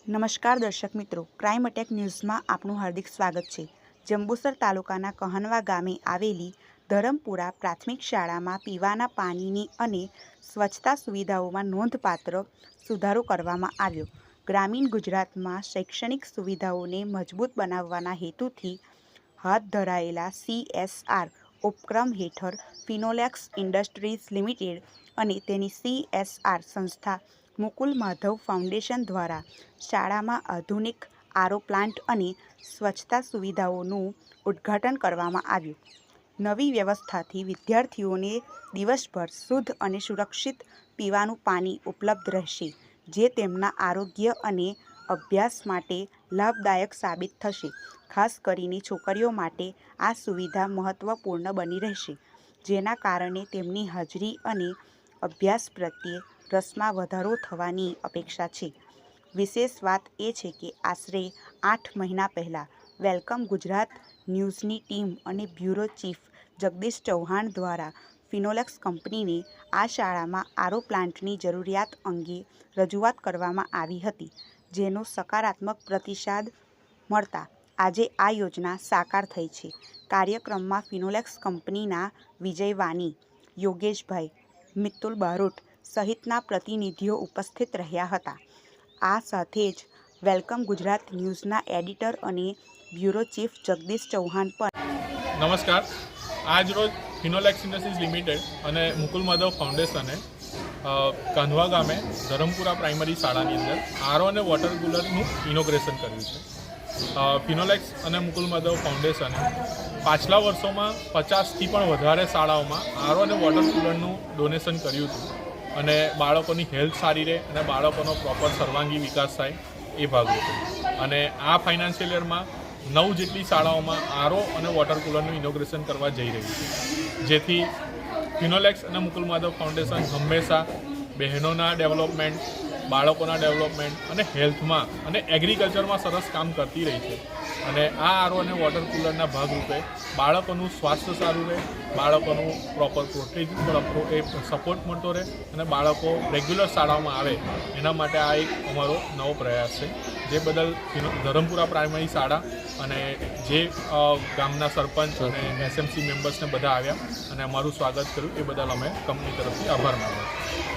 નમસ્કાર દર્શક મિત્રો, ક્રાઇમ અટેક ન્યૂઝમાં આપનું હાર્દિક સ્વાગત છે। જંબુસર તાલુકાના કહનવા ગામે આવેલી ધરમપુરા પ્રાથમિક શાળામાં પીવાના પાણીની અને સ્વચ્છતા સુવિધાઓમાં નોંધપાત્ર સુધારો કરવામાં આવ્યો। ગ્રામીણ ગુજરાતમાં શૈક્ષણિક સુવિધાઓને મજબૂત બનાવવાના હેતુથી હાથ ધરાયેલા CSR ઉપક્રમ હેઠળ ફિનોલેક્સ ઇન્ડસ્ટ્રીઝ લિમિટેડ અને તેની CSR સંસ્થા મુકુલ માધવ ફાઉન્ડેશન દ્વારા શાળામાં આધુનિક આરો પ્લાન્ટ અને સ્વચ્છતા સુવિધાઓનું ઉદ્ઘાટન કરવામાં આવ્યું। નવી વ્યવસ્થાથી વિદ્યાર્થીઓને દિવસભર શુદ્ધ અને સુરક્ષિત પીવાનું પાણી ઉપલબ્ધ રહેશે, જે તેમના આરોગ્ય અને અભ્યાસ માટે લાભદાયક સાબિત થશે। ખાસ કરીને છોકરીઓ માટે આ સુવિધા મહત્વપૂર્ણ બની રહેશે, જેના કારણે તેમની હાજરી અને અભ્યાસ પ્રત્યે રસમાં વધારો થવાની અપેક્ષા છે। વિશેષ વાત એ છે કે આશરે 8 મહિના પહેલાં વેલકમ ગુજરાત ન્યૂઝની ટીમ અને બ્યુરો ચીફ જગદીશ ચૌહાણ દ્વારા ફિનોલેક્સ કંપનીને આ શાળામાં આરો પ્લાન્ટની જરૂરિયાત અંગે રજૂઆત કરવામાં આવી હતી, જેનો સકારાત્મક પ્રતિસાદ મળતા આજે આ યોજના સાકાર થઈ છે। કાર્યક્રમમાં ફિનોલેક્સ કંપનીના વિજય વાની, યોગેશભાઈ, મિતુલ બારોટ સહિતના પ્રતિનિધિઓ ઉપસ્થિત રહ્યા હતા। આ સાથે જ વેલકમ ગુજરાત ન્યૂઝના એડિટર અને બ્યુરો ચીફ જગદીશ ચૌહાણ પણ નમસ્કાર। આજ રોજ ફિનોલેક્સ ઇન્ડસ્ટ્રીઝ લિમિટેડ અને મુકુલ માધવ ફાઉન્ડેશને કાંધવા ગામે ધરમપુરા પ્રાઇમરી શાળાની અંદર આરો અને વોટર કુલરનું ઇનોગ્રેશન કર્યું છે। ફિનોલેક્સ અને મુકુલ માધવ ફાઉન્ડેશને પાછલા વર્ષોમાં 50થી પણ વધારે શાળાઓમાં આરો અને વોટર કુલરનું ડોનેશન કર્યું હતું અને બાળકોની હેલ્થ સારી રહે અને બાળકોનો પ્રોપર સર્વાંગી વિકાસ થાય એ ભાગરૂપે। અને આ ફાઇનાન્શિયલ યરમાં 9 જેટલી શાળાઓમાં આરો અને વોટર કુલરનું ઇનોગ્રેશન કરવા જઈ રહ્યું છે, જેથી ફિનોલેક્સ અને મુકુલ માધવ ફાઉન્ડેશન હંમેશા બહેનોના ડેવલપમેન્ટ, બાળકોના ડેવલપમેન્ટ અને હેલ્થમાં અને એગ્રીકલ્ચરમાં સરસ કામ કરતી રહી છે। અને આ આરો અને વોટર કુલરના ભાગરૂપે બાળકોનું સ્વાસ્થ્ય સારું રહે, બાળકોનું પ્રોપર સપોર્ટ મળતો રહે અને બાળકો રેગ્યુલર શાળાઓમાં આવે, એના માટે આ એક અમારો નવો પ્રયાસ છે। જે બદલ ધરમપુરા પ્રાઇમરી શાળા અને જે ગામના સરપંચ અને SMC મેમ્બર્સને બધા આવ્યા અને અમારું સ્વાગત કર્યું, એ બદલ અમે કંપની તરફથી આભાર માનીએ છીએ।